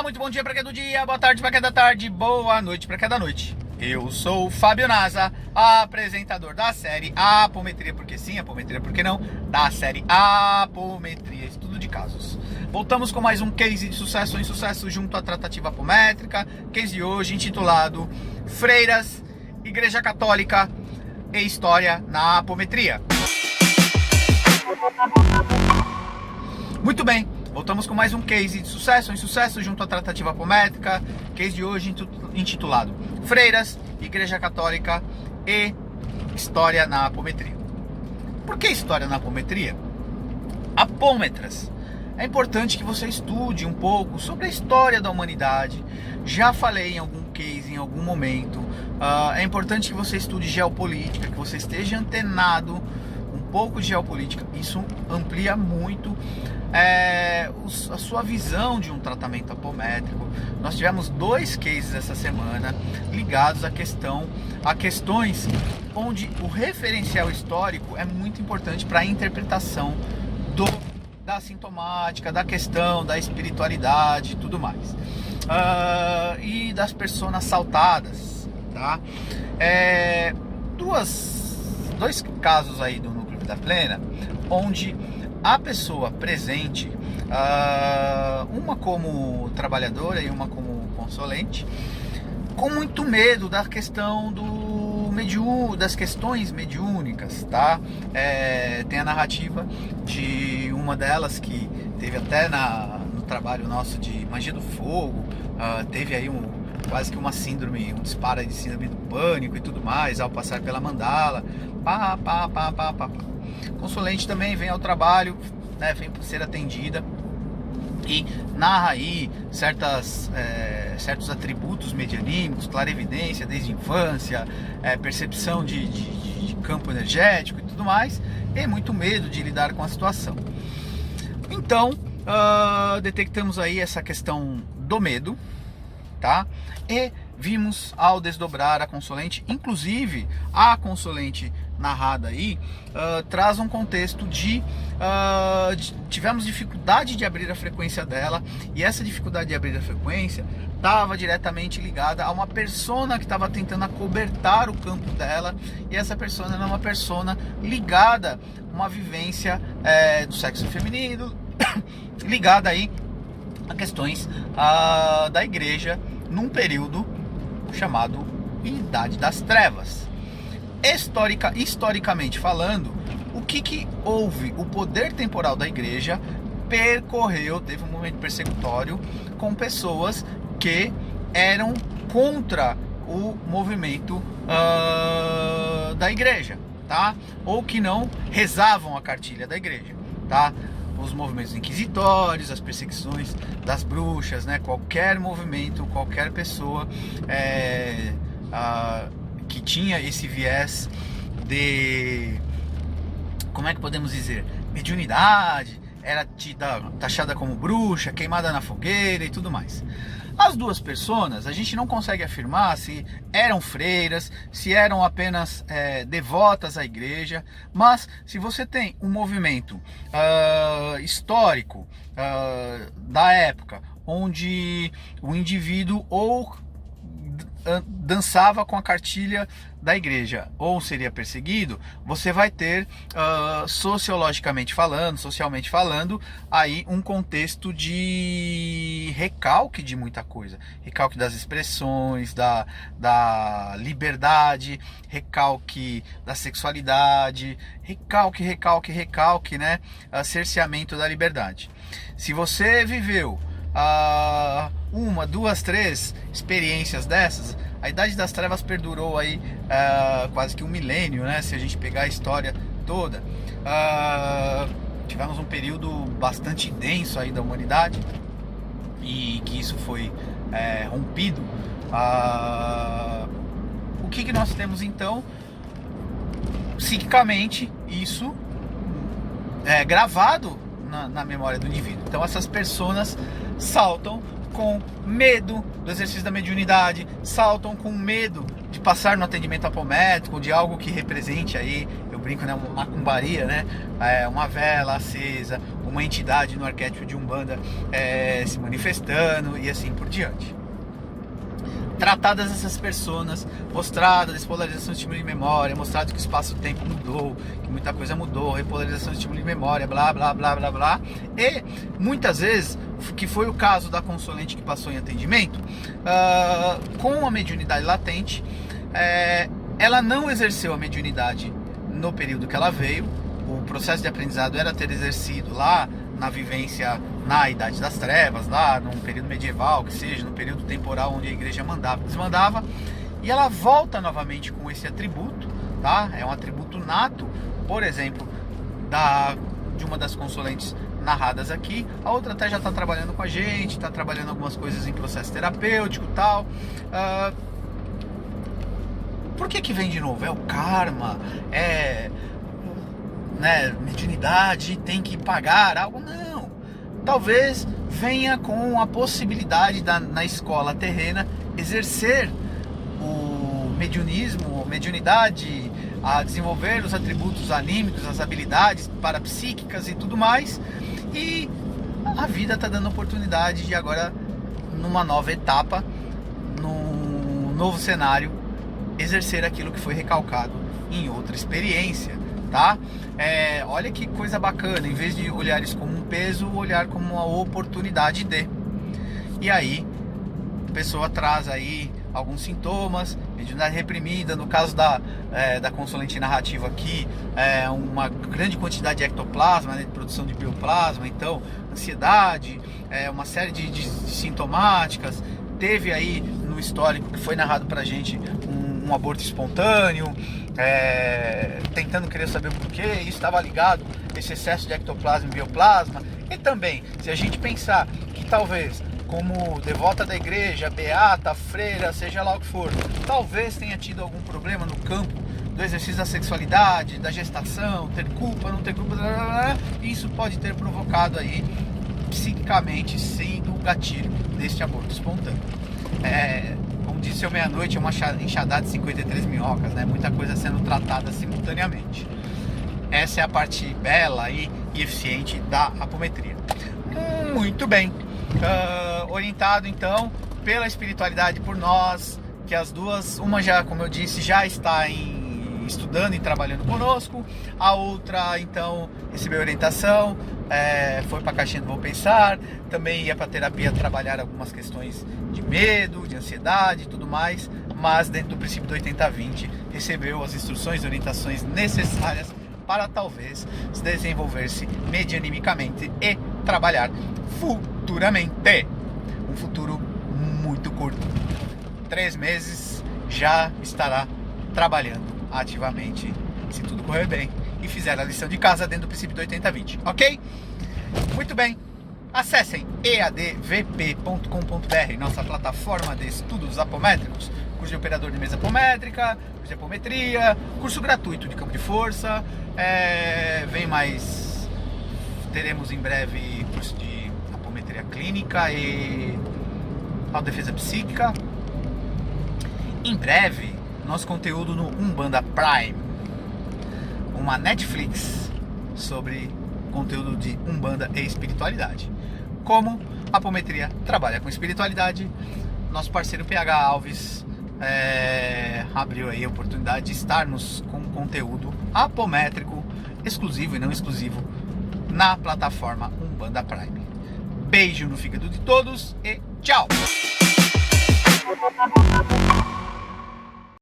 muito bom dia para quem é do dia, boa tarde para quem é da tarde, boa noite para quem é da noite. Eu sou o Fábio Nasa, apresentador da série Apometria, porque sim, Apometria, porque não, da série Apometria, estudo de casos. Voltamos com mais um case de sucesso ou insucesso junto à tratativa apométrica, case de hoje intitulado Freiras, Igreja Católica e História na Apometria. Muito bem, voltamos com mais um case de sucesso ou insucesso junto à tratativa apométrica, case de hoje intitulado Freiras, Igreja Católica e História na Apometria. Por que História na Apometria? Apômetras. É importante que você estude um pouco sobre a história da humanidade. Já falei em algum case, em algum momento. É importante que você estude geopolítica, que você esteja antenado um pouco de geopolítica. Isso amplia muito a sua visão de um tratamento apométrico. Nós tivemos 2 cases essa semana ligados a questões onde o referencial histórico é muito importante para a interpretação da sintomática, da questão da espiritualidade e tudo mais, e das personas saltadas, tá? Dois casos aí do Núcleo Vida Plena, onde a pessoa presente, uma como trabalhadora e uma como consulente, com muito medo da questão das questões mediúnicas, tá? Tem a narrativa de uma delas que teve até no trabalho nosso de magia do fogo, teve aí quase que uma síndrome, um disparo de síndrome do pânico e tudo mais, ao passar pela mandala, Consulente também vem ao trabalho, né, vem para ser atendida e narra aí certos atributos medianímicos, clarevidência desde a infância, percepção de campo energético e tudo mais, e muito medo de lidar com a situação. Então, detectamos aí essa questão do medo, tá? E vimos ao desdobrar a consulente, inclusive a consulente narrada aí, traz um contexto tivemos dificuldade de abrir a frequência dela, e essa dificuldade de abrir a frequência estava diretamente ligada a uma persona que estava tentando acobertar o campo dela, e essa persona era uma persona ligada a uma vivência do sexo feminino, ligada aí a questões da igreja num período chamado Idade das Trevas. Historicamente falando, o que houve? O poder temporal da igreja teve um momento persecutório com pessoas que eram contra o movimento da igreja, tá? Ou que não rezavam a cartilha da igreja, tá? Os movimentos inquisitórios, as perseguições das bruxas, né? Qualquer movimento, qualquer pessoa que tinha esse viés de, como é que podemos dizer, mediunidade, era taxada como bruxa, queimada na fogueira e tudo mais. As duas personas, a gente não consegue afirmar se eram freiras, se eram apenas devotas à igreja, mas se você tem um movimento histórico da época, onde o indivíduo ou dançava com a cartilha da igreja ou seria perseguido, você vai ter, sociologicamente falando, aí um contexto de recalque de muita coisa, recalque das expressões, da liberdade, recalque da sexualidade, recalque, né, cerceamento da liberdade. Se você viveu 1, 2, 3 experiências dessas, a Idade das Trevas perdurou aí quase que 1 milênio, né? Se a gente pegar a história toda, tivemos um período bastante denso aí da humanidade, e que isso foi rompido. O que nós temos então? Psiquicamente, isso gravado na memória do indivíduo. Então essas personas saltam com medo do exercício da mediunidade, saltam com medo de passar no atendimento apométrico, de algo que represente aí, eu brinco, né, uma macumbaria, né, uma vela acesa, uma entidade no arquétipo de Umbanda se manifestando e assim por diante. Tratadas essas personas, mostrada a despolarização do estímulo de memória, mostrado que o espaço-tempo mudou, que muita coisa mudou, repolarização do estímulo de memória, blá, blá, blá, blá, blá. E muitas vezes, que foi o caso da consulente que passou em atendimento, com a mediunidade latente, ela não exerceu a mediunidade no período que ela veio. O processo de aprendizado era ter exercido lá na vivência na Idade das Trevas, lá num período medieval, que seja, no período temporal onde a igreja mandava e desmandava, e ela volta novamente com esse atributo, tá? É um atributo nato, por exemplo, de uma das consulentes narradas aqui. A outra até já está trabalhando com a gente, está trabalhando algumas coisas em processo terapêutico e tal. Por que vem de novo? É o karma, mediunidade, tem que pagar algo? Não. Talvez venha com a possibilidade na escola terrena exercer o mediunismo, mediunidade, a desenvolver os atributos anímicos, as habilidades parapsíquicas e tudo mais. E a vida está dando oportunidade de agora, numa nova etapa, num novo cenário, exercer aquilo que foi recalcado em outra experiência, tá? Olha que coisa bacana, em vez de olhar isso como um peso, olhar como uma oportunidade de. E aí, a pessoa traz aí alguns sintomas, mediunidade reprimida, no caso da consulente narrativa aqui, uma grande quantidade de ectoplasma, de produção de bioplasma, então, ansiedade, uma série de sintomáticas. Teve aí no histórico que foi narrado pra gente um aborto espontâneo, tentando querer saber o porquê. Isso estava ligado a esse excesso de ectoplasma e bioplasma. E também, se a gente pensar que talvez, como devota da igreja, beata, freira, seja lá o que for, talvez tenha tido algum problema no campo do exercício da sexualidade, da gestação, ter culpa, não ter culpa, isso pode ter provocado aí psiquicamente, sendo o gatilho deste aborto espontâneo. Como disse, meia-noite é uma enxadada de 53 minhocas, né? Muita coisa sendo tratada simultaneamente. Essa é a parte bela e eficiente da apometria. Muito bem. Orientado então pela espiritualidade, por nós, que as duas, uma já, como eu disse, já está estudando e trabalhando conosco, a outra então recebeu orientação, foi para a caixinha do Vou Pensar, também ia para terapia trabalhar algumas questões de medo, de ansiedade e tudo mais, mas dentro do princípio do 80-20 recebeu as instruções e orientações necessárias para talvez se desenvolver-se medianimicamente e trabalhar futuramente. Um futuro muito curto. 3 meses já estará trabalhando ativamente, se tudo correr bem e fizer a lição de casa dentro do princípio do 80-20, ok? Muito bem. Acessem eadvp.com.br, nossa plataforma de estudos apométricos, curso de operador de mesa apométrica, curso de apometria, curso gratuito de campo de força, teremos em breve curso de apometria clínica e autodefesa psíquica. Em breve, nosso conteúdo no Umbanda Prime, uma Netflix sobre conteúdo de Umbanda e espiritualidade. Como a apometria trabalha com espiritualidade, nosso parceiro PH Alves abriu aí a oportunidade de estarmos com conteúdo apométrico exclusivo e não exclusivo na plataforma Umbanda Prime. Beijo no fígado de todos e tchau!